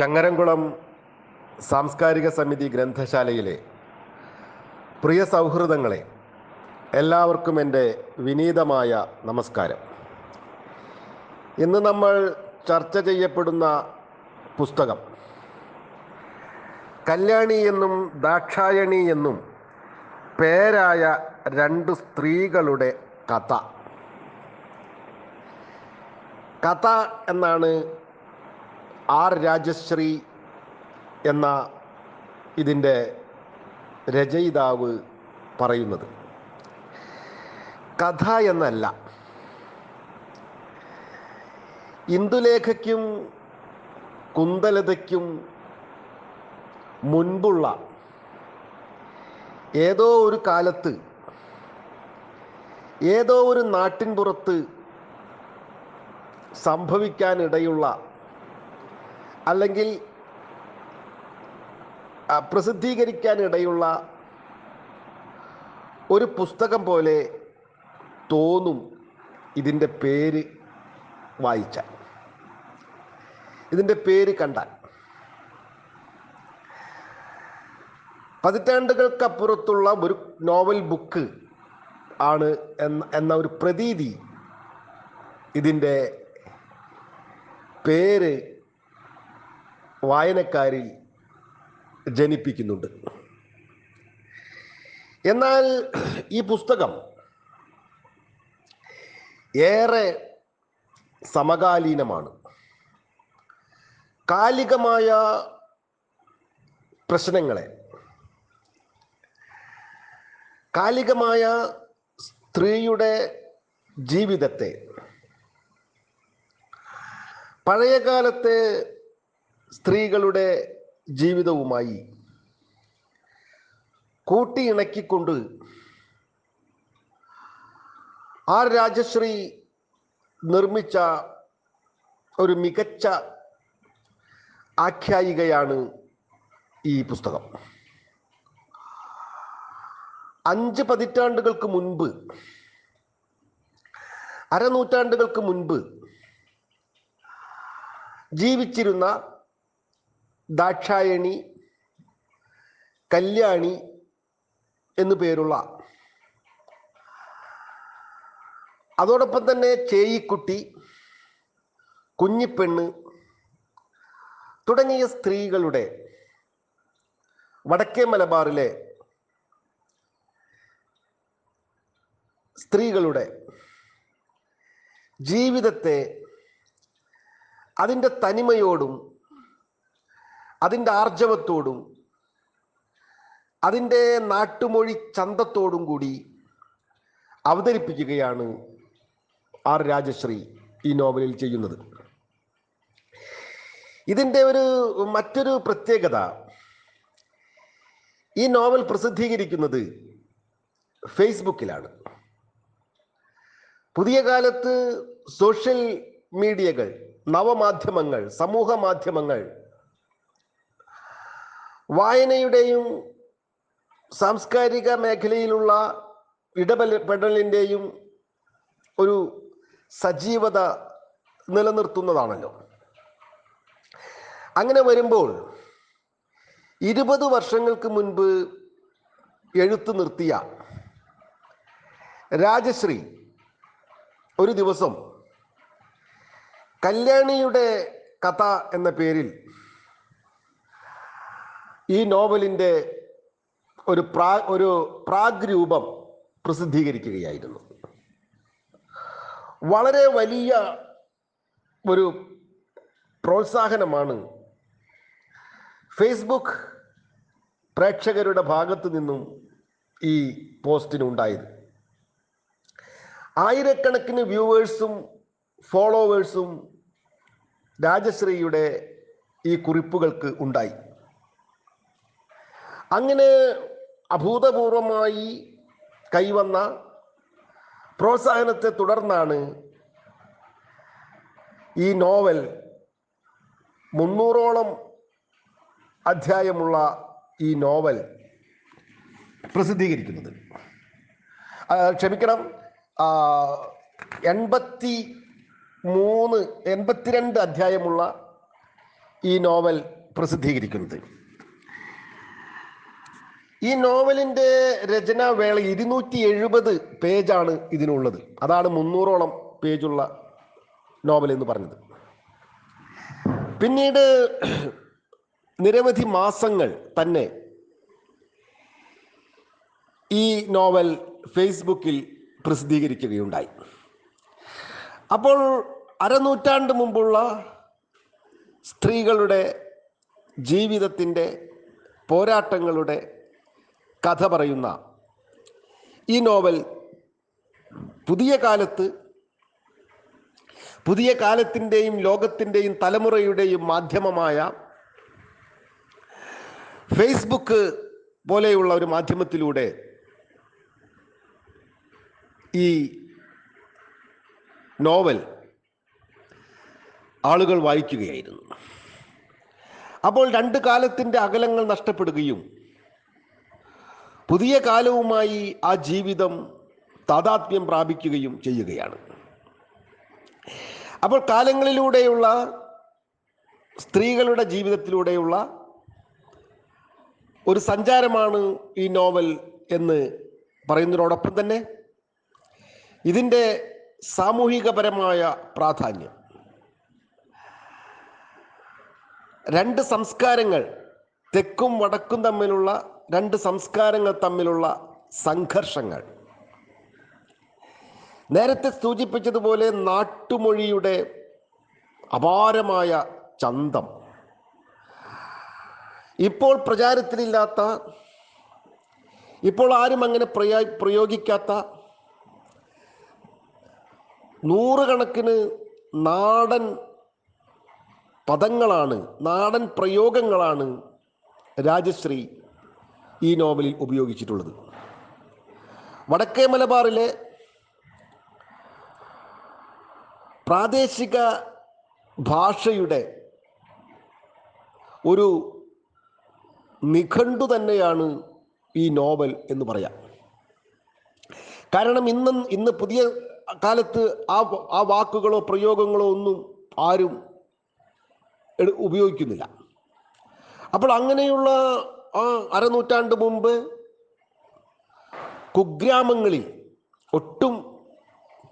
ചങ്ങരംകുളം സാംസ്കാരിക സമിതി ഗ്രന്ഥശാലയിലെ പ്രിയ സൗഹൃദങ്ങളെ, എല്ലാവർക്കും എൻ്റെ വിനീതമായ നമസ്കാരം. ഇന്ന് നമ്മൾ ചർച്ച ചെയ്യപ്പെടുന്ന പുസ്തകം കല്യാണി എന്നും ദാക്ഷായണി എന്നും പേരായ രണ്ട് സ്ത്രീകളുടെ കഥ എന്നാണ് ആർ രാജശ്രീ എന്ന ഇതിൻ്റെ രചയിതാവ് പറയുന്നത്. കഥ എന്നല്ല. ഇന്ദുലേഖയ്ക്കും കുന്തലതയ്ക്കും മുൻപുള്ള ഏതോ ഒരു കാലത്ത് ഏതോ ഒരു നാട്ടിൻപുറത്ത് സംഭവിക്കാനിടയുള്ള അല്ലെങ്കിൽ പ്രസിദ്ധീകരിക്കാനിടയുള്ള ഒരു പുസ്തകം പോലെ തോന്നും ഇതിൻ്റെ പേര് വായിച്ചാൽ, ഇതിൻ്റെ പേര് കണ്ടാൽ. പതിറ്റാണ്ടുകൾക്കപ്പുറത്തുള്ള ഒരു നോവൽ ബുക്ക് ആണ് എന്ന ഒരു പ്രതീതി ഇതിൻ്റെ പേര് വായനക്കാരിൽ ജനിപ്പിക്കുന്നുണ്ട്. എന്നാൽ ഈ പുസ്തകം ഏറെ സമകാലീനമാണ്. കാലികമായ പ്രശ്നങ്ങളെ, കാലികമായ സ്ത്രീയുടെ ജീവിതത്തെ പഴയകാലത്തെ സ്ത്രീകളുടെ ജീവിതവുമായി കൂട്ടിയിണക്കിക്കൊണ്ട് ആർ രാജശ്രീ നിർമ്മിച്ച ഒരു മികച്ച ആഖ്യായികയാണ് ഈ പുസ്തകം. 5 പതിറ്റാണ്ടുകൾക്ക് മുൻപ്, അരനൂറ്റാണ്ടുകൾക്ക് മുൻപ് ജീവിച്ചിരുന്ന ദാക്ഷായണി, കല്യാണി എന്നു പേരുള്ള, അതോടൊപ്പം തന്നെ ചേയിക്കുട്ടി, കുഞ്ഞിപ്പെണ്ണ് തുടങ്ങിയ സ്ത്രീകളുടെ, വടക്കേ മലബാറിലെ സ്ത്രീകളുടെ ജീവിതത്തെ അതിൻ്റെ തനിമയോടും അതിൻ്റെ ആർജവത്തോടും അതിൻ്റെ നാട്ടുമൊഴി ചന്തത്തോടും കൂടി അവതരിപ്പിക്കുകയാണ് ആർ രാജശ്രീ ഈ നോവലിൽ ചെയ്യുന്നത്. ഇതിൻ്റെ മറ്റൊരു പ്രത്യേകത, ഈ നോവൽ പ്രസിദ്ധീകരിക്കുന്നത് ഫേസ്ബുക്കിലാണ്. പുതിയ കാലത്ത് സോഷ്യൽ മീഡിയകൾ, നവമാധ്യമങ്ങൾ, സമൂഹ മാധ്യമങ്ങൾ വായനയുടെയും സാംസ്കാരിക മേഖലയിലുള്ള ഇടപെടലിൻ്റെയും ഒരു സജീവത നിലനിർത്തുന്നതാണല്ലോ. അങ്ങനെ വരുമ്പോൾ 20 വർഷങ്ങൾക്ക് മുൻപ് എഴുത്ത് നിർത്തിയ രാജശ്രീ ഒരു ദിവസം കല്യാണിയുടെ കഥ എന്ന പേരിൽ ഈ നോവലിൻ്റെ ഒരു പ്രാഗ് രൂപം പ്രസിദ്ധീകരിക്കുകയായിരുന്നു. വളരെ വലിയ ഒരു പ്രോത്സാഹനമാണ് ഫേസ്ബുക്ക് പ്രേക്ഷകരുടെ ഭാഗത്തു നിന്നും ഈ പോസ്റ്റിനുണ്ടായത്. ആയിരക്കണക്കിന് വ്യൂവേഴ്സും ഫോളോവേഴ്സും രാജശ്രീയുടെ ഈ കുറിപ്പുകൾക്ക് ഉണ്ടായി. അങ്ങനെ അഭൂതപൂർവമായി കൈവന്ന പ്രോത്സാഹനത്തെ തുടർന്നാണ് ഈ നോവൽ 300ഓളം അധ്യായമുള്ള ഈ നോവൽ പ്രസിദ്ധീകരിക്കുന്നത്. ക്ഷമിക്കണം, 82 അധ്യായമുള്ള ഈ നോവൽ പ്രസിദ്ധീകരിക്കുന്നത്. ഈ നോവലിൻ്റെ രചനാവേള 270 പേജാണ് ഇതിനുള്ളത്. അതാണ് 300ഓളം പേജുള്ള നോവൽ എന്ന് പറഞ്ഞത്. പിന്നീട് നിരവധി മാസങ്ങൾ തന്നെ ഈ നോവൽ ഫേസ്ബുക്കിൽ പ്രസിദ്ധീകരിക്കുകയുണ്ടായി. അപ്പോൾ അരനൂറ്റാണ്ട് മുമ്പുള്ള സ്ത്രീകളുടെ ജീവിതത്തിൻ്റെ പോരാട്ടങ്ങളുടെ കഥ പറയുന്ന ഈ നോവൽ പുതിയ കാലത്തിൻ്റെയും ലോകത്തിൻ്റെയും തലമുറയുടെയും മാധ്യമമായ ഫേസ്ബുക്ക് പോലെയുള്ള ഒരു മാധ്യമത്തിലൂടെ ഈ നോവൽ ആളുകൾ വായിക്കുകയായിരുന്നു. അപ്പോൾ രണ്ട് കാലത്തിൻ്റെ അകലങ്ങൾ നഷ്ടപ്പെടുകയും പുതിയ കാലവുമായി ആ ജീവിതം താദാത്മ്യം പ്രാപിക്കുകയും ചെയ്യുകയാണ്. അപ്പോൾ കാലങ്ങളിലൂടെയുള്ള സ്ത്രീകളുടെ ജീവിതത്തിലൂടെയുള്ള ഒരു സഞ്ചാരമാണ് ഈ നോവൽ എന്ന് പറയുന്നതിനോടൊപ്പം തന്നെ ഇതിൻ്റെ സാമൂഹികപരമായ പ്രാധാന്യം, രണ്ട് സംസ്കാരങ്ങൾ, തെക്കും വടക്കും തമ്മിലുള്ള രണ്ട് സംസ്കാരങ്ങൾ തമ്മിലുള്ള സംഘർഷങ്ങൾ, നേരത്തെ സൂചിപ്പിച്ചതുപോലെ നാട്ടുമൊഴിയുടെ അപാരമായ ചന്തം, ഇപ്പോൾ പ്രചാരത്തിലില്ലാത്ത, ഇപ്പോൾ ആരും അങ്ങനെ പ്രയോഗിക്കാത്ത നൂറുകണക്കിന് നാടൻ പദങ്ങളാണ്, നാടൻ പ്രയോഗങ്ങളാണ് രാജശ്രീ ഈ നോവലിൽ ഉപയോഗിച്ചിട്ടുള്ളത്. വടക്കേ മലബാറിലെ പ്രാദേശിക ഭാഷയുടെ ഒരു നിഘണ്ടു തന്നെയാണ് ഈ നോവൽ എന്ന് പറയാം. കാരണം ഇന്ന് പുതിയ കാലത്ത് ആ വാക്കുകളോ പ്രയോഗങ്ങളോ ഒന്നും ആരും ഉപയോഗിക്കുന്നില്ല. അപ്പോൾ അങ്ങനെയുള്ള ആ അരനൂറ്റാണ്ട് മുമ്പ് കുഗ്രാമങ്ങളിൽ ഒട്ടും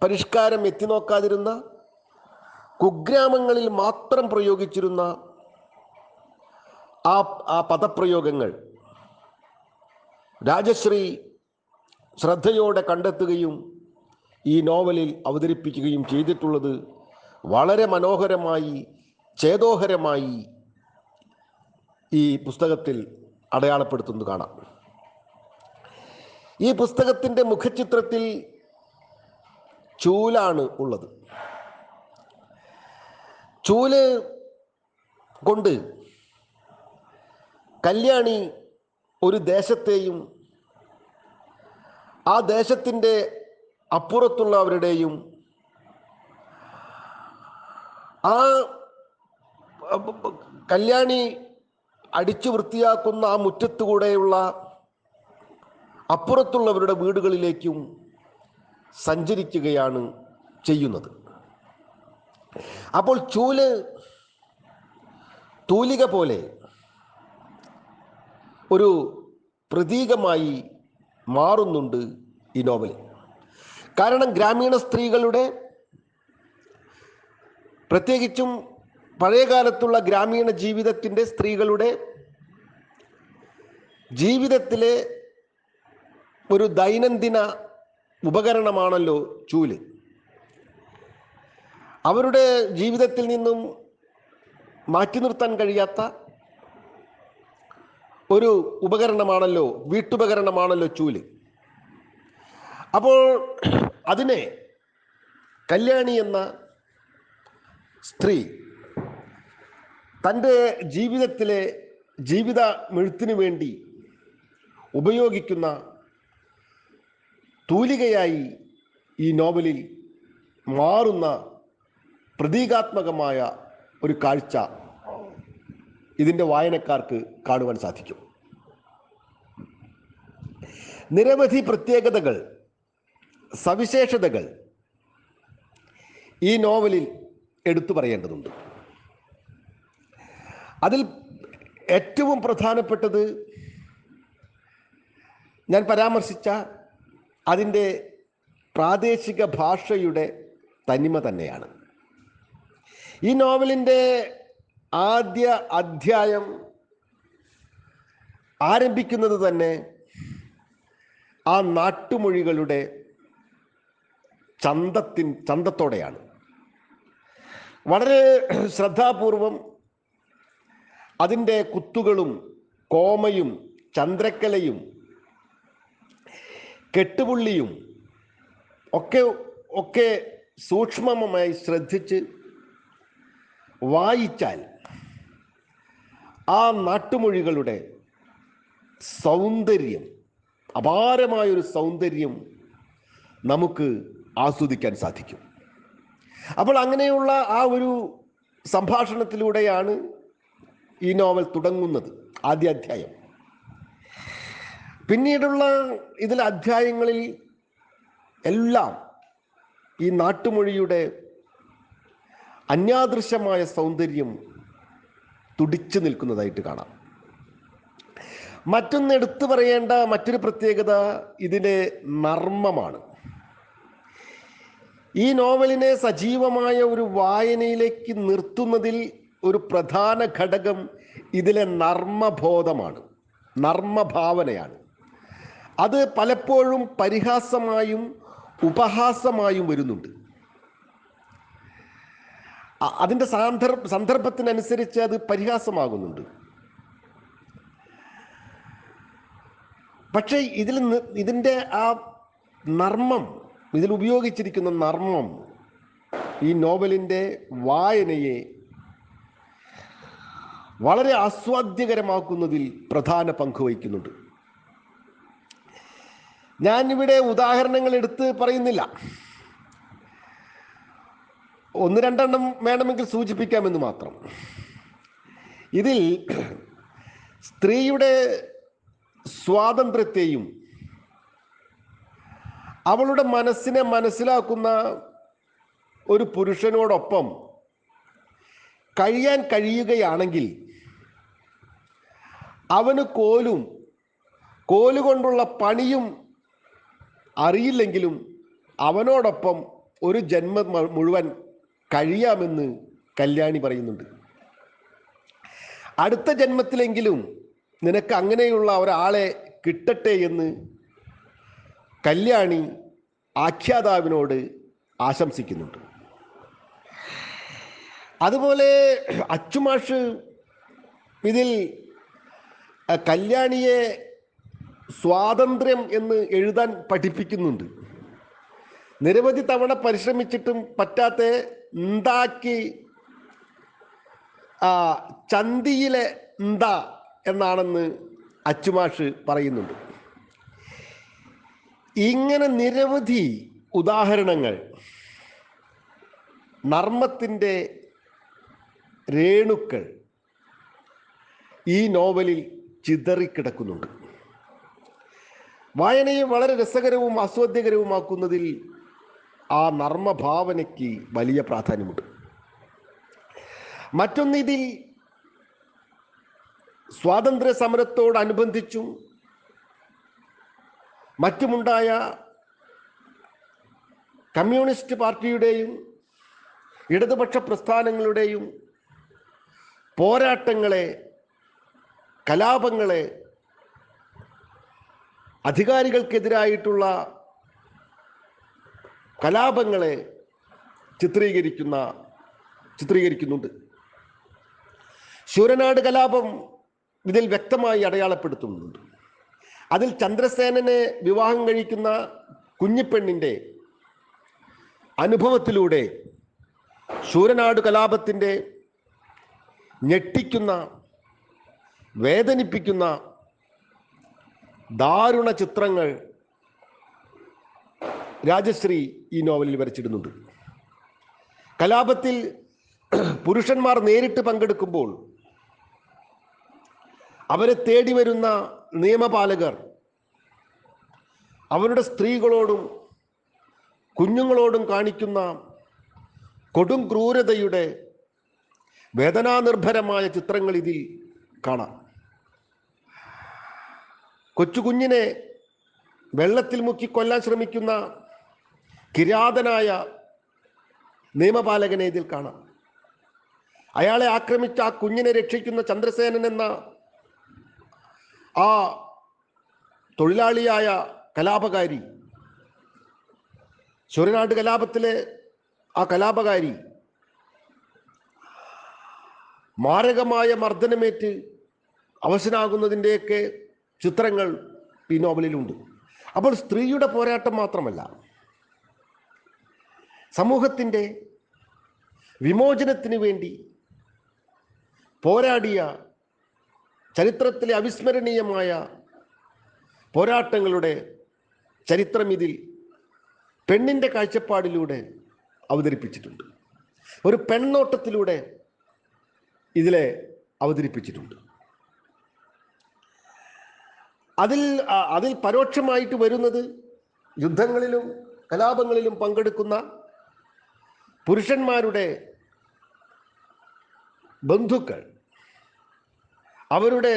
പരിഷ്കാരം എത്തി നോക്കാതിരുന്ന കുഗ്രാമങ്ങളിൽ മാത്രം പ്രയോഗിച്ചിരുന്ന ആ പദപ്രയോഗങ്ങൾ രാജശ്രീ ശ്രദ്ധയോടെ കണ്ടെത്തുകയും ഈ നോവലിൽ അവതരിപ്പിക്കുകയും ചെയ്തിട്ടുള്ളത് വളരെ മനോഹരമായി, ചേതോഹരമായി ഈ പുസ്തകത്തിൽ അടയാളപ്പെടുത്തുന്നത് കാണാം. ഈ പുസ്തകത്തിൻ്റെ മുഖചിത്രത്തിൽ ചൂലാണ് ഉള്ളത്. ചൂല് കൊണ്ട് കല്യാണി ഒരു ദേശത്തെയും ആ ദേശത്തിൻ്റെ അപ്പുറത്തുള്ളവരുടെയും ആ കല്യാണി അടിച്ചു വൃത്തിയാക്കുന്ന ആ മുറ്റത്തുകൂടെയുള്ള അപ്പുറത്തുള്ളവരുടെ വീടുകളിലേക്കും സഞ്ചരിക്കുകയാണ് ചെയ്യുന്നത്. അപ്പോൾ ചൂല് തൂലിക പോലെ ഒരു പ്രതീകമായി മാറുന്നുണ്ട് ഈ നോവലിൽ. കാരണം ഗ്രാമീണ സ്ത്രീകളുടെ, പ്രത്യേകിച്ചും പഴയകാലത്തുള്ള ഗ്രാമീണ ജീവിതത്തിൻ്റെ സ്ത്രീകളുടെ ജീവിതത്തിലെ ഒരു ദൈനംദിന ഉപകരണമാണല്ലോ ചൂല്. അവരുടെ ജീവിതത്തിൽ നിന്നും മാറ്റി നിർത്താൻ കഴിയാത്ത ഒരു ഉപകരണമാണല്ലോ, വീട്ടുപകരണമാണല്ലോ ചൂല്. അപ്പോൾ അതിനെ കല്യാണി എന്ന സ്ത്രീ തൻ്റെ ജീവിതത്തിലെ ജീവിത മെഴുത്തിനു വേണ്ടി ഉപയോഗിക്കുന്ന തൂലികയായി ഈ നോവലിൽ മാറുന്ന പ്രതീകാത്മകമായ ഒരു കാഴ്ച ഇതിൻ്റെ വായനക്കാർക്ക് കാണുവാൻ സാധിക്കും. നിരവധി പ്രത്യേകതകൾ, സവിശേഷതകൾ ഈ നോവലിൽ എടുത്തു പറയേണ്ടതുണ്ട്. അതിൽ ഏറ്റവും പ്രധാനപ്പെട്ടത് ഞാൻ പരാമർശിച്ച അതിൻ്റെ പ്രാദേശിക ഭാഷയുടെ തനിമ തന്നെയാണ്. ഈ നോവലിൻ്റെ ആദ്യ അധ്യായം ആരംഭിക്കുന്നത് തന്നെ ആ നാട്ടുമൊഴികളുടെ ചന്തത്തോടെയാണ്. വളരെ ശ്രദ്ധാപൂർവം അതിൻ്റെ കുത്തുകളും കോമയും ചന്ദ്രക്കലയും കെട്ടുപുള്ളിയും ഒക്കെ സൂക്ഷ്മമായി ശ്രദ്ധിച്ച് വായിച്ചാൽ ആ നാട്ടുമൊഴികളുടെ സൗന്ദര്യം, അപാരമായൊരു സൗന്ദര്യം നമുക്ക് ആസ്വദിക്കാൻ സാധിക്കും. അപ്പോൾ അങ്ങനെയുള്ള ആ ഒരു സംഭാഷണത്തിലൂടെയാണ് ഈ നോവൽ തുടങ്ങുന്നത്, ആദ്യ അധ്യായം. പിന്നീടുള്ള ഇതിലെ അധ്യായങ്ങളിൽ എല്ലാം ഈ നാട്ടുമൊഴിയുടെ അന്യാദൃശ്യമായ സൗന്ദര്യം തുടിച്ചു നിൽക്കുന്നതായിട്ട് കാണാം. മറ്റൊന്ന് എടുത്തു പറയേണ്ട മറ്റൊരു പ്രത്യേകത ഇതിൻ്റെ നർമ്മമാണ്. ഈ നോവലിനെ സജീവമായ ഒരു വായനയിലേക്ക് നിർത്തുന്നതിൽ ഒരു പ്രധാന ഘടകം ഇതിലെ നർമ്മബോധമാണ്, നർമ്മഭാവനയാണ്. അത് പലപ്പോഴും പരിഹാസമായും ഉപഹാസമായും വരുന്നുണ്ട്. അതിൻ്റെ സന്ദർഭത്തിനനുസരിച്ച് അത് പരിഹാസമാകുന്നുണ്ട്. പക്ഷേ ഇതിൻ്റെ ആ നർമ്മം, ഇതിൽ ഉപയോഗിച്ചിരിക്കുന്ന നർമ്മം ഈ നോവലിൻ്റെ വായനയെ വളരെ ആസ്വാദ്യകരമാക്കുന്നതിൽ പ്രധാന പങ്ക് വഹിക്കുന്നുണ്ട്. ഞാനിവിടെ ഉദാഹരണങ്ങൾ എടുത്ത് പറയുന്നില്ല, ഒന്ന് രണ്ടെണ്ണം വേണമെങ്കിൽ സൂചിപ്പിക്കാമെന്ന് മാത്രം. ഇതിൽ സ്ത്രീയുടെ സ്വാതന്ത്ര്യത്തെയും അവളുടെ മനസ്സിനെ മനസ്സിലാക്കുന്ന ഒരു പുരുഷനോടൊപ്പം കഴിയാൻ കഴിയുകയാണെങ്കിൽ അവന് കോലുകൊണ്ടുള്ള പണിയും അറിയില്ലെങ്കിലും അവനോടൊപ്പം ഒരു ജന്മം മുഴുവൻ കഴിയാമെന്ന് കല്യാണി പറയുന്നുണ്ട്. അടുത്ത ജന്മത്തിലെങ്കിലും നിനക്ക് അങ്ങനെയുള്ള ഒരാളെ കിട്ടട്ടെ എന്ന് കല്യാണി ആഖ്യാതാവിനോട് ആശംസിക്കുന്നുണ്ട്. അതുപോലെ അച്ചുമാഷ് ഇതിൽ കല്യാണിയെ സ്വാതന്ത്ര്യം എന്ന് എഴുതാൻ പഠിപ്പിക്കുന്നുണ്ട്. നിരവധി തവണ പരിശ്രമിച്ചിട്ടും പറ്റാത്ത എന്താക്കി ചന്തിയിലെ എന്താ എന്നാണെന്ന് അച്ചുമാഷ് പറയുന്നുണ്ട്. ഇങ്ങനെ നിരവധി ഉദാഹരണങ്ങൾ നർമ്മത്തിൻ്റെ രേണുക്കൾ ഈ നോവലിൽ ചിതറിക്കിടക്കുന്നുണ്ട്. വായനയെ വളരെ രസകരവും ആസ്വാദ്യകരവുമാക്കുന്നതിൽ ആ നർമ്മഭാവനയ്ക്ക് വലിയ പ്രാധാന്യമുണ്ട്. മറ്റൊന്ന്, ഇതിൽ സ്വാതന്ത്ര്യ സമരത്തോടനുബന്ധിച്ചും മറ്റുമുണ്ടായ കമ്മ്യൂണിസ്റ്റ് പാർട്ടിയുടെയും ഇടതുപക്ഷ പ്രസ്ഥാനങ്ങളുടെയും പോരാട്ടങ്ങളെ, കലാപങ്ങളെ, അധികാരികൾക്കെതിരായിട്ടുള്ള കലാപങ്ങളെ ചിത്രീകരിക്കുന്നുണ്ട്. ശൂരനാട് കലാപം ഇതിൽ വ്യക്തമായി അടയാളപ്പെടുത്തുന്നുണ്ട്. അതിൽ ചന്ദ്രസേനനെ വിവാഹം കഴിക്കുന്ന കുഞ്ഞിപ്പെണ്ണിൻ്റെ അനുഭവത്തിലൂടെ ശൂരനാട് കലാപത്തിൻ്റെ ഞെട്ടിക്കുന്ന, വേദനിപ്പിക്കുന്ന ദാരുണ ചിത്രങ്ങൾ രാജശ്രീ ഈ നോവലിൽ വരച്ചിടുന്നുണ്ട്. കലാപത്തിൽ പുരുഷന്മാർ നേരിട്ട് പങ്കെടുക്കുമ്പോൾ അവരെ തേടി വരുന്ന നിയമപാലകർ അവരുടെ സ്ത്രീകളോടും കുഞ്ഞുങ്ങളോടും കാണിക്കുന്ന കൊടും ക്രൂരതയുടെ വേദനാനിർഭരമായ ചിത്രങ്ങൾ ഇതിൽ കാണാം. കൊച്ചുകുഞ്ഞിനെ വെള്ളത്തിൽ മുക്കി കൊല്ലാൻ ശ്രമിക്കുന്ന കിരാതനായ നിയമപാലകനെ ഇതിൽ കാണാം. അയാളെ ആക്രമിച്ച ആ കുഞ്ഞിനെ രക്ഷിക്കുന്ന ചന്ദ്രസേനൻ എന്ന ആ തൊഴിലാളിയായ കലാപകാരി, ശൂരനാട് കലാപത്തിലെ ആ കലാപകാരി മാരകമായ മർദ്ദനമേറ്റ് അവശനാകുന്നതിൻ്റെയൊക്കെ ചിത്രങ്ങൾ ഈ നോവലിലുണ്ട്. അപ്പോൾ സ്ത്രീയുടെ പോരാട്ടം മാത്രമല്ല, സമൂഹത്തിൻ്റെ വിമോചനത്തിന് വേണ്ടി പോരാടിയ ചരിത്രത്തിലെ അവിസ്മരണീയമായ പോരാട്ടങ്ങളുടെ ചരിത്രം ഇതിൽ പെണ്ണിൻ്റെ കാഴ്ചപ്പാടിലൂടെ അവതരിപ്പിച്ചിട്ടുണ്ട്. ഒരു പെണ്ണോട്ടത്തിലൂടെ ഇതിലെ അവതരിപ്പിച്ചിട്ടുണ്ട്. അതിൽ പരോക്ഷമായിട്ട് വരുന്നത് യുദ്ധങ്ങളിലും കലാപങ്ങളിലും പങ്കെടുക്കുന്ന പുരുഷന്മാരുടെ ബന്ധുക്കൾ, അവരുടെ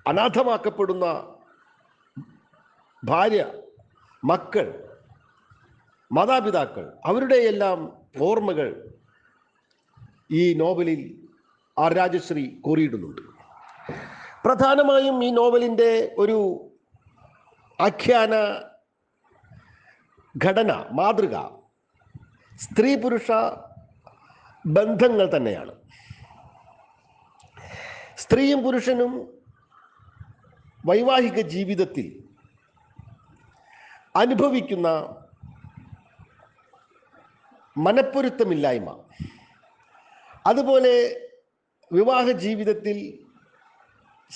അനാഥമാക്കപ്പെടുന്ന ഭാര്യ, മക്കൾ, മാതാപിതാക്കൾ, അവരുടെയെല്ലാം ഓർമ്മകൾ ഈ നോവലിൽ ആർ രാജശ്രീ കോറിയിടുന്നുണ്ട്. പ്രധാനമായും ഈ നോവലിൻ്റെ ഒരു ആഖ്യാന ഘടന, മാതൃക സ്ത്രീ പുരുഷ ബന്ധങ്ങൾ തന്നെയാണ്. സ്ത്രീയും പുരുഷനും വൈവാഹിക ജീവിതത്തിൽ അനുഭവിക്കുന്ന മനപ്പൊരുത്തമില്ലായ്മ, അതുപോലെ വിവാഹ ജീവിതത്തിൽ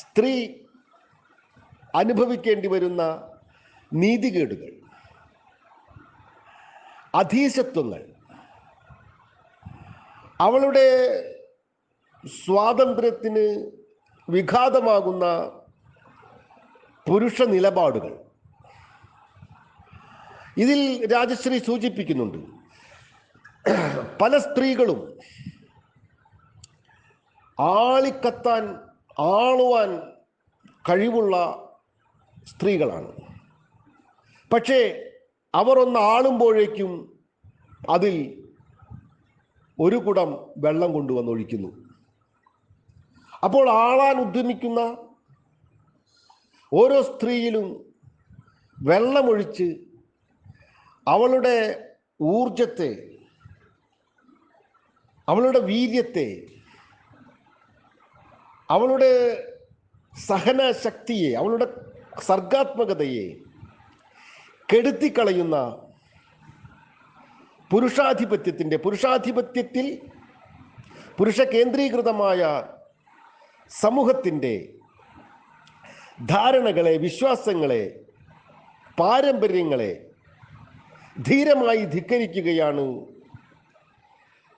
സ്ത്രീ അനുഭവിക്കേണ്ടി വരുന്ന നീതികേടുകൾ, അധീശത്വങ്ങൾ, അവളുടെ സ്വാതന്ത്ര്യത്തിന് വിഘാതമാകുന്ന പുരുഷ നിലപാടുകൾ ഇതിൽ രാജശ്രീ സൂചിപ്പിക്കുന്നുണ്ട്. പല സ്ത്രീകളും ആളിക്കത്താൻ, ആളുവാൻ കഴിവുള്ള സ്ത്രീകളാണ്. പക്ഷേ അവർ ഒന്ന് ആളുമ്പോഴേക്കും അതിൽ ഒരു കുടം വെള്ളം കൊണ്ടുവന്നൊഴിക്കുന്നു. അപ്പോൾ ആളാൻ ഉദ്യമിക്കുന്ന ഓരോ സ്ത്രീയിലും വെള്ളമൊഴിച്ച് അവളുടെ ഊർജത്തെ, അവളുടെ വീര്യത്തെ, അവളുടെ സഹനശക്തിയെ, അവളുടെ സർഗാത്മകതയെ കെടുത്തിക്കളയുന്ന പുരുഷാധിപത്യത്തിൽ പുരുഷ കേന്ദ്രീകൃതമായ സമൂഹത്തിൻ്റെ ധാരണകളെ, വിശ്വാസങ്ങളെ, പാരമ്പര്യങ്ങളെ ധീരമായി ധിക്കരിക്കുകയാണ്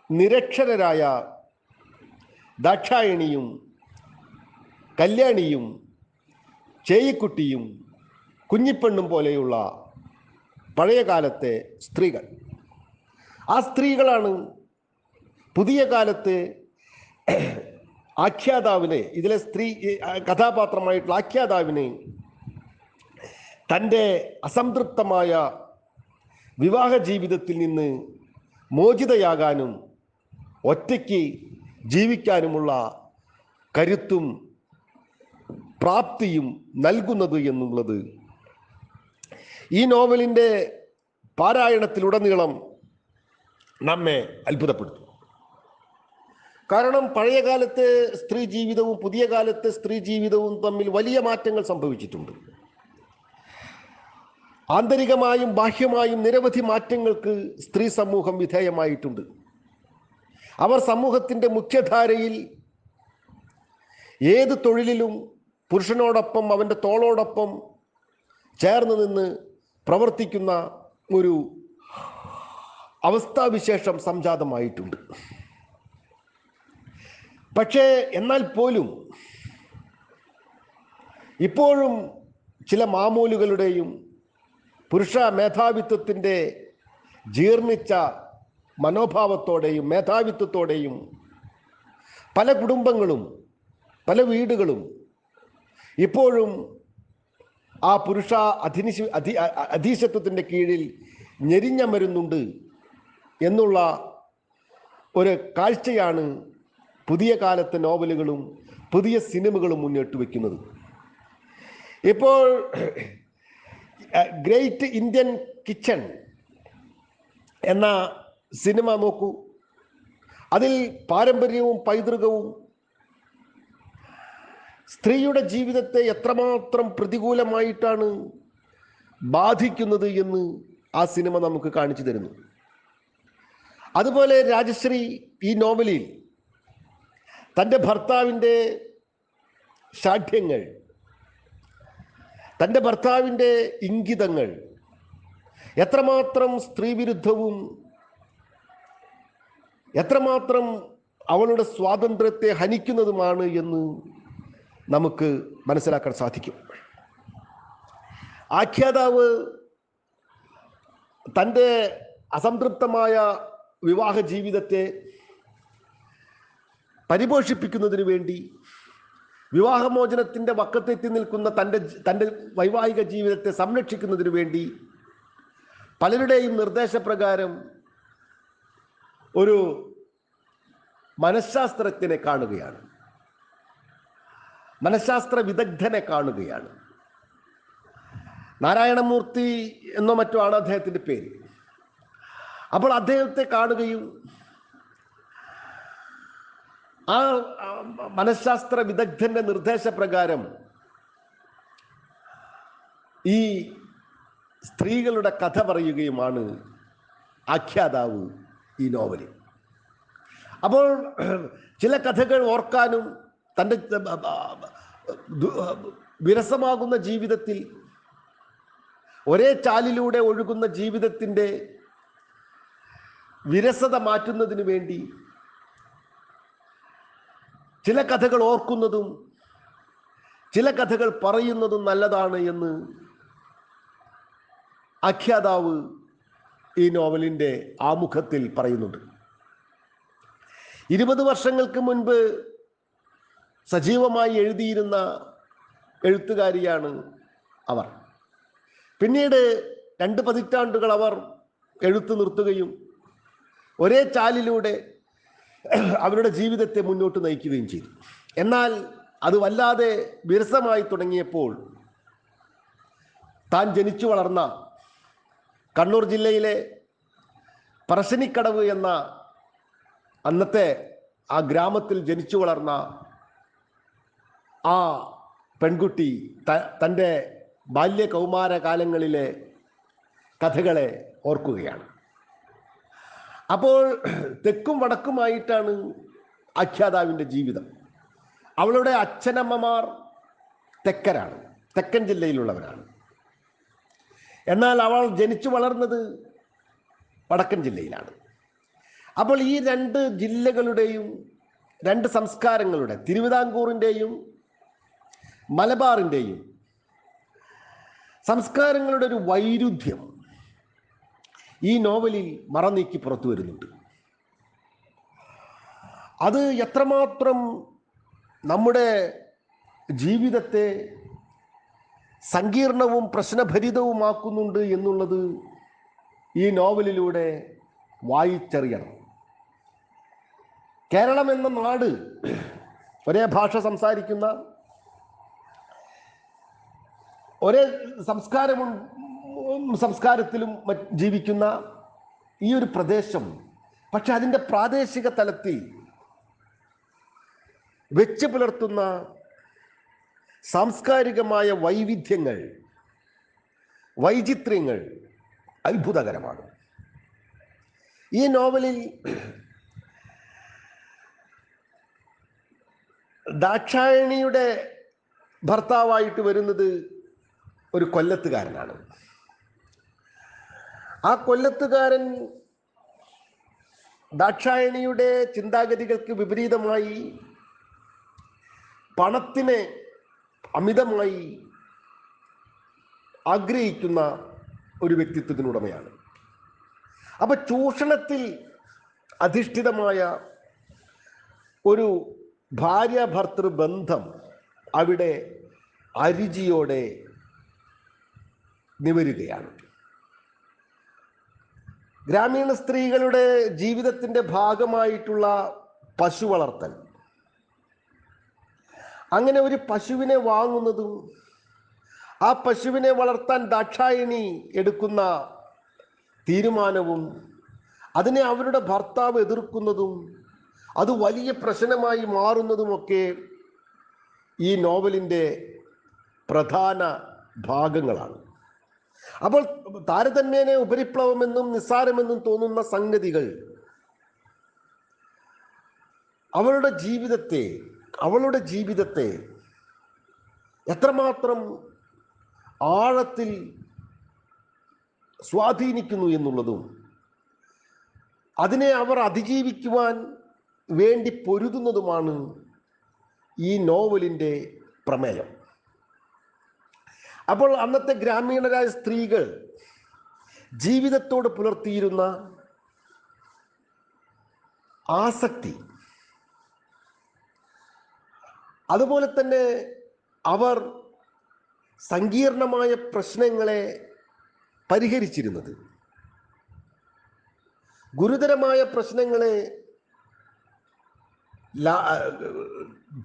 നിരക്ഷരരായ ദാക്ഷായണിയും കല്യാണിയും ചേയിക്കുട്ടിയും കുഞ്ഞിപ്പെണ്ണും പോലെയുള്ള പഴയകാലത്തെ സ്ത്രീകൾ. ആ സ്ത്രീകളാണ് പുതിയ കാലത്ത് ആഖ്യാതാവിനെ, ഇതിലെ സ്ത്രീ കഥാപാത്രമായിട്ടുള്ള ആഖ്യാതാവിനെ തൻ്റെ അസംതൃപ്തമായ വിവാഹ ജീവിതത്തിൽ നിന്ന് മോചിതയാകാനും ഒറ്റയ്ക്ക് ജീവിക്കാനുമുള്ള കരുത്തും പ്രാപ്തിയും നൽകുന്നത് എന്നുള്ളത് ഈ നോവലിൻ്റെ പാരായണത്തിലുടനീളം നമ്മെ അത്ഭുതപ്പെടുത്തും. കാരണം പഴയകാലത്തെ സ്ത്രീ ജീവിതവും പുതിയ കാലത്തെ സ്ത്രീ ജീവിതവും തമ്മിൽ വലിയ മാറ്റങ്ങൾ സംഭവിച്ചിട്ടുണ്ട്. ആന്തരികമായും ബാഹ്യമായും നിരവധി മാറ്റങ്ങൾക്ക് സ്ത്രീ സമൂഹം വിധേയമായിട്ടുണ്ട്. അവർ സമൂഹത്തിൻ്റെ മുഖ്യധാരയിൽ ഏത് തൊഴിലിലും പുരുഷനോടൊപ്പം, അവൻ്റെ തോളോടൊപ്പം ചേർന്ന് നിന്ന് പ്രവർത്തിക്കുന്ന ഒരു അവസ്ഥാവിശേഷം സംജാതമായിട്ടുണ്ട്. പക്ഷേ എന്നാൽ പോലും ഇപ്പോഴും ചില മാമൂലുകളുടെയും പുരുഷ മേധാവിത്വത്തിൻ്റെ ജീർണിച്ച മനോഭാവത്തോടെയും മേധാവിത്വത്തോടെയും പല കുടുംബങ്ങളും പല വീടുകളും ഇപ്പോഴും ആ പുരുഷ അധീശത്വത്തിൻ്റെ കീഴിൽ ഞെരിഞ്ഞമരുന്നുണ്ട് എന്നുള്ള ഒരു കാഴ്ചയാണ് പുതിയ കാലത്തെ നോവലുകളും പുതിയ സിനിമകളും മുന്നോട്ട് വയ്ക്കുന്നത്. ഇപ്പോൾ ഗ്രേറ്റ് ഇന്ത്യൻ കിച്ചൺ എന്ന സിനിമ നോക്കൂ. അതിൽ പാരമ്പര്യവും പൈതൃകവും സ്ത്രീയുടെ ജീവിതത്തെ എത്രമാത്രം പ്രതികൂലമായിട്ടാണ് ബാധിക്കുന്നത് എന്ന് ആ സിനിമ നമുക്ക് കാണിച്ചു തരുന്നു. അതുപോലെ രാജശ്രീ ഈ നോവലിൽ തൻ്റെ ഭർത്താവിൻ്റെ ശാഠ്യങ്ങൾ, തൻ്റെ ഭർത്താവിൻ്റെ ഇംഗിതങ്ങൾ എത്രമാത്രം സ്ത്രീവിരുദ്ധവും എത്രമാത്രം അവളുടെ സ്വാതന്ത്ര്യത്തെ ഹനിക്കുന്നതുമാണ് എന്ന് നമുക്ക് മനസ്സിലാക്കാൻ സാധിക്കും. ആഖ്യാതാവ് തൻ്റെ അസംതൃപ്തമായ വിവാഹ ജീവിതത്തെ പരിപോഷിപ്പിക്കുന്നതിന് വേണ്ടി, വിവാഹമോചനത്തിൻ്റെ വക്കത്തെത്തി നിൽക്കുന്ന തൻ്റെ വൈവാഹിക ജീവിതത്തെ സംരക്ഷിക്കുന്നതിന് വേണ്ടി പലരുടെയും നിർദ്ദേശപ്രകാരം ഒരു മനഃശാസ്ത്രജ്ഞനെ കാണുകയാണ്, മനഃശാസ്ത്ര വിദഗ്ധനെ കാണുകയാണ്. നാരായണമൂർത്തി എന്നോ മറ്റോ ആണ് അദ്ദേഹത്തിൻ്റെ പേര്. അപ്പോൾ അദ്ദേഹത്തെ കാണുകയും ആ മനഃശാസ്ത്ര വിദഗ്ധന്റെ നിർദ്ദേശപ്രകാരം ഈ സ്ത്രീകളുടെ കഥ പറയുകയുമാണ് ആഖ്യാതാവ് ഈ നോവലിൽ. അപ്പോൾ ചില കഥകൾ ഓർക്കാനും തൻ്റെ വിരസമാകുന്ന ജീവിതത്തിൽ, ഒരേ ചാലിലൂടെ ഒഴുകുന്ന ജീവിതത്തിൻ്റെ വിരസത മാറ്റുന്നതിന് വേണ്ടി ചില കഥകൾ ഓർക്കുന്നതും ചില കഥകൾ പറയുന്നതും നല്ലതാണ് എന്ന് ആഖ്യാതാവ് ഈ നോവലിൻ്റെ ആമുഖത്തിൽ പറയുന്നുണ്ട്. 20 വർഷങ്ങൾക്ക് മുൻപ് സജീവമായി എഴുതിയിരുന്ന എഴുത്തുകാരിയാണ് അവർ. പിന്നീട് 2 പതിറ്റാണ്ടുകൾ അവർ എഴുത്ത് നിർത്തുകയും ഒരേ ചാലിലൂടെ അവരുടെ ജീവിതത്തെ മുന്നോട്ട് നയിക്കുകയും ചെയ്തു. എന്നാൽ അത് വല്ലാതെ വിരസമായി തുടങ്ങിയപ്പോൾ താൻ ജനിച്ചു വളർന്ന കണ്ണൂർ ജില്ലയിലെ പറശ്ശിനിക്കടവ് എന്ന അന്നത്തെ ആ ഗ്രാമത്തിൽ ജനിച്ചു വളർന്ന ആ പെൺകുട്ടി തൻ്റെ ബാല്യ കൗമാര കാലങ്ങളിലെ കഥകളെ ഓർക്കുകയാണ്. അപ്പോൾ തെക്കും വടക്കുമായിട്ടാണ് ആഖ്യാതാവിൻ്റെ ജീവിതം. അവളുടെ അച്ഛനമ്മമാർ തെക്കരാണ്, തെക്കൻ ജില്ലയിലുള്ളവരാണ്. എന്നാൽ അവൾ ജനിച്ചു വളർന്നത് വടക്കൻ ജില്ലയിലാണ്. അപ്പോൾ ഈ 2 ജില്ലകളുടെയും 2 സംസ്കാരങ്ങളുടെ, തിരുവിതാംകൂറിൻ്റെയും മലബാറിൻ്റെയും സംസ്കാരങ്ങളുടെ ഒരു വൈരുദ്ധ്യം ഈ നോവലിൽ മറനീക്കി പുറത്തു വരുന്നുണ്ട്. അത് എത്രമാത്രം നമ്മുടെ ജീവിതത്തെ സങ്കീർണവും പ്രശ്നഭരിതവുമാക്കുന്നുണ്ട് എന്നുള്ളത് ഈ നോവലിലൂടെ വായിച്ചറിയണം. കേരളം എന്ന നാട് ഒരേ ഭാഷ സംസാരിക്കുന്ന, ഒരേ സംസ്കാരത്തിലും ജീവിക്കുന്ന ഈ ഒരു പ്രദേശം, പക്ഷെ അതിൻ്റെ പ്രാദേശിക തലത്തിൽ വെച്ച് പുലർത്തുന്ന സാംസ്കാരികമായ വൈവിധ്യങ്ങൾ, വൈചിത്ര്യങ്ങൾ അത്ഭുതകരമാണ്. ഈ നോവലിൽ ദാക്ഷായണിയുടെ ഭർത്താവായിട്ട് വരുന്നത് ഒരു കൊല്ലത്തുകാരനാണ്. ആ കൊല്ലത്തുകാരൻ ദാക്ഷായണിയുടെ ചിന്താഗതികൾക്ക് വിപരീതമായി പണത്തിനെ അമിതമായി ആഗ്രഹിക്കുന്ന ഒരു വ്യക്തിത്വത്തിനുടമയാണ്. അപ്പൊ ചൂഷണത്തിൽ അധിഷ്ഠിതമായ ഒരു ഭാര്യ ഭർത്തൃ ബന്ധം അവിടെ അരുചിയോടെ നിവരുകയാണ്. ഗ്രാമീണ സ്ത്രീകളുടെ ജീവിതത്തിൻ്റെ ഭാഗമായിട്ടുള്ള പശു വളർത്തൽ, അങ്ങനെ ഒരു പശുവിനെ വാങ്ങുന്നതും ആ പശുവിനെ വളർത്താൻ ദാക്ഷായണി എടുക്കുന്ന തീരുമാനവും അതിനെ അവരുടെ ഭർത്താവ് എതിർക്കുന്നതും അത് വലിയ പ്രശ്നമായി മാറുന്നതുമൊക്കെ ഈ നോവലിൻ്റെ പ്രധാന ഭാഗങ്ങളാണ്. അപ്പോൾ താരതമ്യേന ഉപരിപ്ലവമെന്നും നിസ്സാരമെന്നും തോന്നുന്ന സംഗതികൾ അവളുടെ ജീവിതത്തെ എത്രമാത്രം ആഴത്തിൽ സ്വാധീനിക്കുന്നു എന്നുള്ളതും അതിനെ അവർ അതിജീവിക്കുവാൻ വേണ്ടി പൊരുതുന്നതുമാണ് ഈ നോവലിൻ്റെ പ്രമേയം. അപ്പോൾ അന്നത്തെ ഗ്രാമീണരായ സ്ത്രീകൾ ജീവിതത്തോട് പുലർത്തിയിരുന്ന ആസക്തി, അതുപോലെ തന്നെ അവർ സങ്കീർണമായ പ്രശ്നങ്ങളെ പരിഹരിച്ചിരുന്നത്, ഗുരുതരമായ പ്രശ്നങ്ങളെ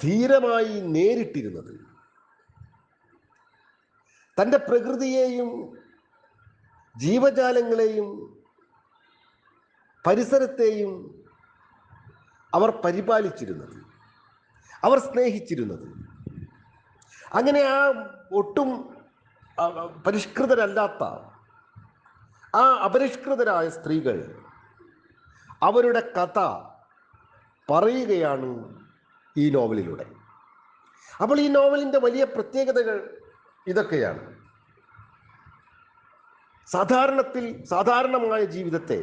ധീരമായി നേരിട്ടിരുന്നത്, തൻ്റെ പ്രകൃതിയെയും ജീവജാലങ്ങളെയും പരിസരത്തെയും അവർ പരിപാലിച്ചിരുന്നത്, അവർ സ്നേഹിച്ചിരുന്നത്. അങ്ങനെ ആ ഒട്ടും പരിഷ്കൃതരല്ലാത്ത ആ അപരിഷ്കൃതരായ സ്ത്രീകൾ അവരുടെ കഥ പറയുകയാണ് ഈ നോവലിലൂടെ. അപ്പോൾ ഈ നോവലിൻ്റെ വലിയ പ്രത്യേകതകൾ ഇതൊക്കെയാണ്. സാധാരണമായ ജീവിതത്തെ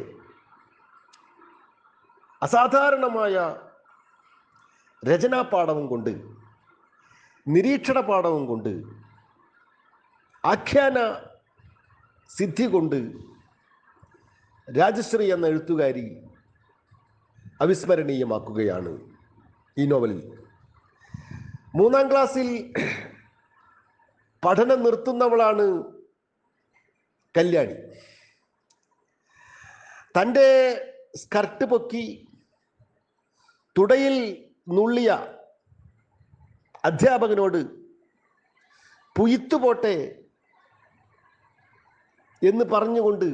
അസാധാരണമായ രചനാപാഠവും കൊണ്ട്, നിരീക്ഷണ പാഠവും കൊണ്ട്, ആഖ്യാന സിദ്ധി കൊണ്ട് രാജശ്രീ എന്ന എഴുത്തുകാരി അവിസ്മരണീയമാക്കുകയാണ് ഈ നോവലിൽ. 3ാം ക്ലാസ്സിൽ പഠനം നിർത്തുന്നവളാണ് കല്യാണി. തൻ്റെ സ്കർട്ട് പൊക്കി തുടയിൽ നുള്ളിയ അധ്യാപകനോട് പുയിത്തുപോട്ടെ എന്ന് പറഞ്ഞുകൊണ്ട്,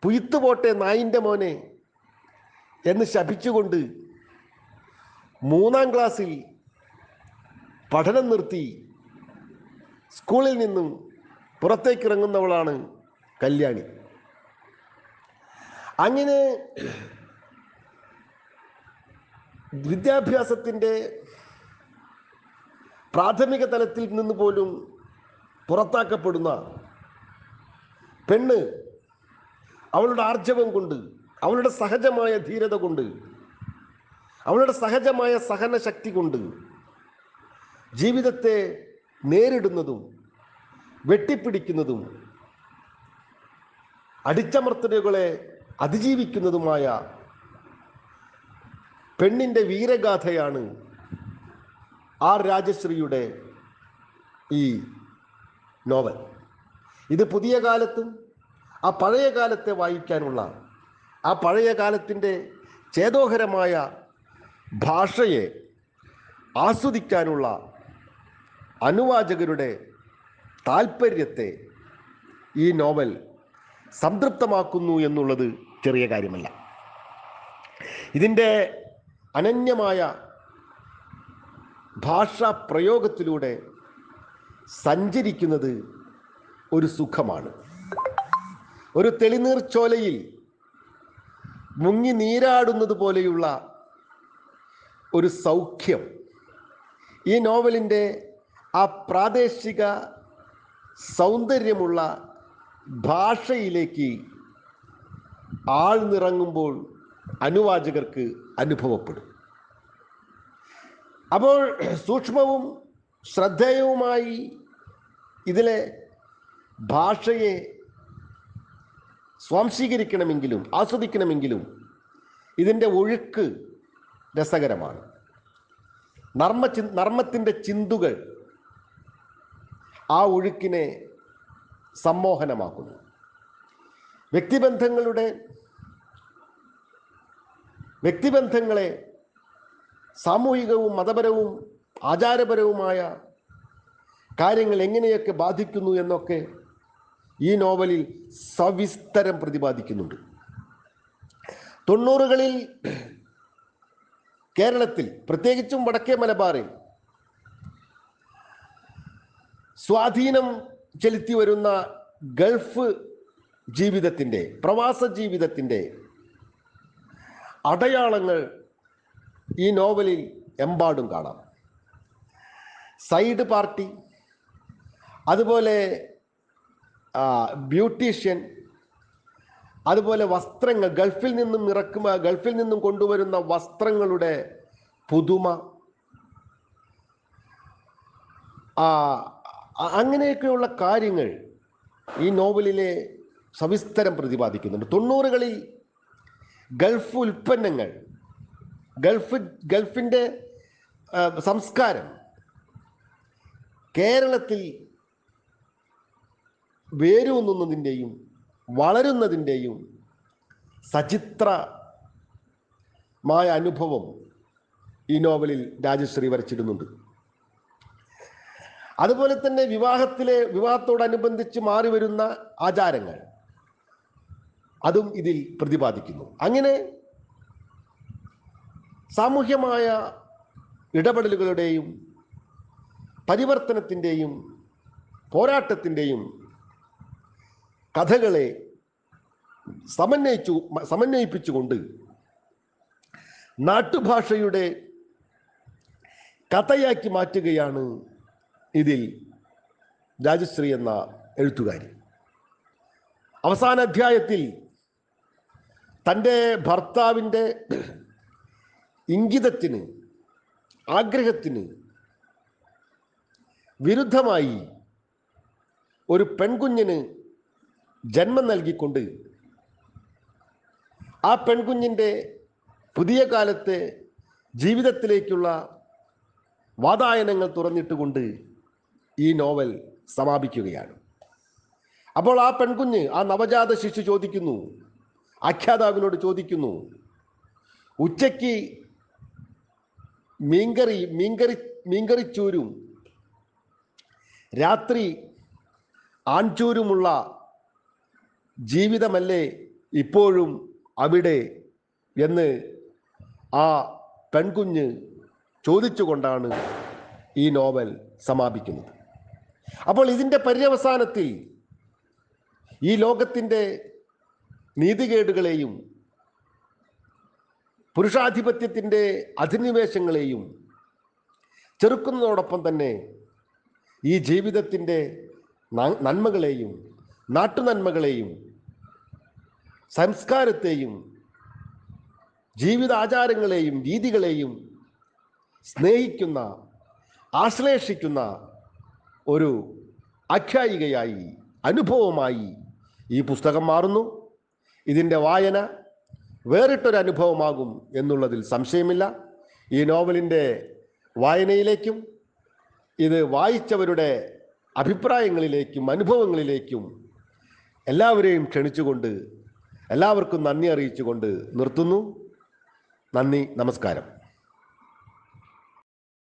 പുയിത്തുപോട്ടെ നായിൻ്റെ മോനെ എന്ന് ശപിച്ചുകൊണ്ട് 3ാം ക്ലാസ്സിൽ പഠനം നിർത്തി സ്കൂളിൽ നിന്നും പുറത്തേക്കിറങ്ങുന്നവളാണ് കല്യാണി. അങ്ങനെ വിദ്യാഭ്യാസത്തിൻ്റെ പ്രാഥമിക തലത്തിൽ നിന്ന് പോലും പുറത്താക്കപ്പെടുന്ന പെണ്ണ് അവളുടെ ആർജവം കൊണ്ട്, അവളുടെ സഹജമായ ധീരത കൊണ്ട്, അവളുടെ സഹജമായ സഹനശക്തി കൊണ്ട് ജീവിതത്തെ നേരിടുന്നതും വെട്ടിപ്പിടിക്കുന്നതും അടിച്ചമർത്തലുകളെ അതിജീവിക്കുന്നതുമായ പെണ്ണിൻ്റെ വീരഗാഥയാണ് ആർ രാജശ്രീയുടെ ഈ നോവൽ. ഇത് പുതിയ കാലത്തും ആ പഴയ കാലത്തെ വായിക്കാനുള്ള, ആ പഴയ കാലത്തിൻ്റെ ചേതോഹരമായ ഭാഷയെ ആസ്വദിക്കാനുള്ള അനുവാചകരുടെ താല്പര്യത്തെ ഈ നോവൽ സംതൃപ്തമാക്കുന്നു എന്നുള്ളത് ചെറിയ കാര്യമല്ല. ഇതിൻ്റെ അനന്യമായ ഭാഷാ പ്രയോഗത്തിലൂടെ സഞ്ചരിക്കുന്നത് ഒരു സുഖമാണ്. ഒരു തെളിനീർച്ചോലയിൽ മുങ്ങി നീരാടുന്നത് പോലെയുള്ള ഒരു സൗഖ്യം ഈ നോവലിൻ്റെ ആ പ്രാദേശിക സൗന്ദര്യമുള്ള ഭാഷയിലേക്ക് ആഴ്ന്നിറങ്ങുമ്പോൾ അനുവാചകർക്ക് അനുഭവപ്പെടും. അപ്പോൾ സൂക്ഷ്മവും ശ്രദ്ധേയവുമായി ഇതിലെ ഭാഷയെ സ്വാംശീകരിക്കണമെങ്കിലും ആസ്വദിക്കണമെങ്കിലും ഇതിൻ്റെ ഒഴുക്ക് രസകരമാണ്. നർമ്മത്തിൻ്റെ ചിന്തുകൾ ആ ഒഴുക്കിനെ സമ്മോഹനമാക്കുന്നു. വ്യക്തിബന്ധങ്ങളെ സാമൂഹികവും മതപരവും ആചാരപരവുമായ കാര്യങ്ങൾ എങ്ങനെയൊക്കെ ബാധിക്കുന്നു എന്നൊക്കെ ഈ നോവലിൽ സവിസ്തരം പ്രതിപാദിക്കുന്നുണ്ട്. 90കളിൽ കേരളത്തിൽ, പ്രത്യേകിച്ചും വടക്കേ മലബാറിൽ സ്വാധീനം ചെലുത്തി വരുന്ന ഗൾഫ് ജീവിതത്തിൻ്റെ, പ്രവാസ ജീവിതത്തിൻ്റെ അടയാളങ്ങൾ ഈ നോവലിൽ എമ്പാടും കാണാം. സൈഡ് പാർട്ടി, അതുപോലെ ബ്യൂട്ടീഷ്യൻ, അതുപോലെ വസ്ത്രങ്ങൾ, ഗൾഫിൽ നിന്നും കൊണ്ടുവരുന്ന വസ്ത്രങ്ങളുടെ പുതുമ, അങ്ങനെയൊക്കെയുള്ള കാര്യങ്ങൾ ഈ നോവലിലെ സവിസ്തരം പ്രതിപാദിക്കുന്നുണ്ട്. 90കളിൽ ഗൾഫ് ഉൽപ്പന്നങ്ങൾ, ഗൾഫിൻ്റെ സംസ്കാരം കേരളത്തിൽ വേരൂന്നുന്നതിൻ്റെയും വളരുന്നതിൻ്റെയും സചിത്രമായ അനുഭവം ഈ നോവലിൽ രാജശ്രീ വരച്ചിടുന്നുണ്ട്. അതുപോലെ തന്നെ വിവാഹത്തോടനുബന്ധിച്ച് മാറി വരുന്ന ആചാരങ്ങൾ, അതും ഇതിൽ പ്രതിപാദിക്കുന്നു. അങ്ങനെ സാമൂഹ്യമായ ഇടപെടലുകളുടെയും പരിവർത്തനത്തിൻ്റെയും പോരാട്ടത്തിൻ്റെയും കഥകളെ സമന്വയിപ്പിച്ചുകൊണ്ട് നാട്ടുഭാഷയുടെ കഥയാക്കി മാറ്റുകയാണ് ഇതിൽ രാജശ്രീ എന്ന എഴുത്തുകാരി. അവസാന അധ്യായത്തിൽ തൻ്റെ ഭർത്താവിൻ്റെ ഇംഗിതത്തിന്, ആഗ്രഹത്തിന് വിരുദ്ധമായി ഒരു പെൺകുഞ്ഞിന് ജന്മം നൽകിക്കൊണ്ട് ആ പെൺകുഞ്ഞിൻ്റെ പുതിയ കാലത്തെ ജീവിതത്തിലേക്കുള്ള വാതായനങ്ങൾ തുറന്നിട്ടുകൊണ്ട് ഈ നോവൽ സമാപിക്കുകയാണ്. അപ്പോൾ ആ പെൺകുഞ്ഞ്, ആ നവജാത ശിശു ചോദിക്കുന്നു, ആഖ്യാതാവിനോട് ചോദിക്കുന്നു, ഉച്ചയ്ക്ക് മീൻകറിച്ചൂരും രാത്രി ആൺചൂരുമുള്ള ജീവിതമല്ലേ ഇപ്പോഴും അവിടെ എന്ന് ആ പെൺകുഞ്ഞ് ചോദിച്ചുകൊണ്ടാണ് ഈ നോവൽ സമാപിക്കുന്നത്. അപ്പോൾ ഇതിൻ്റെ പര്യവസാനത്തിൽ ഈ ലോകത്തിൻ്റെ നീതികേടുകളെയും പുരുഷാധിപത്യത്തിൻ്റെ അധിനിവേശങ്ങളെയും ചെറുക്കുന്നതോടൊപ്പം തന്നെ ഈ ജീവിതത്തിൻ്റെ നന്മകളെയും നാട്ടുനന്മകളെയും സംസ്കാരത്തെയും ജീവിതാചാരങ്ങളെയും രീതികളെയും സ്നേഹിക്കുന്ന, ആശ്ലേഷിക്കുന്ന ഒരു ആഖ്യായികയായി, അനുഭവമായി ഈ പുസ്തകം മാറുന്നു. ഇതിൻ്റെ വായന വേറിട്ടൊരു അനുഭവമാകും എന്നുള്ളതിൽ സംശയമില്ല. ഈ നോവലിൻ്റെ വായനയിലേക്കും ഇത് വായിച്ചവരുടെ അഭിപ്രായങ്ങളിലേക്കും അനുഭവങ്ങളിലേക്കും എല്ലാവരെയും ക്ഷണിച്ചുകൊണ്ട്, എല്ലാവർക്കും നന്ദി അറിയിച്ചുകൊണ്ട് നിർത്തുന്നു. നന്ദി, നമസ്കാരം.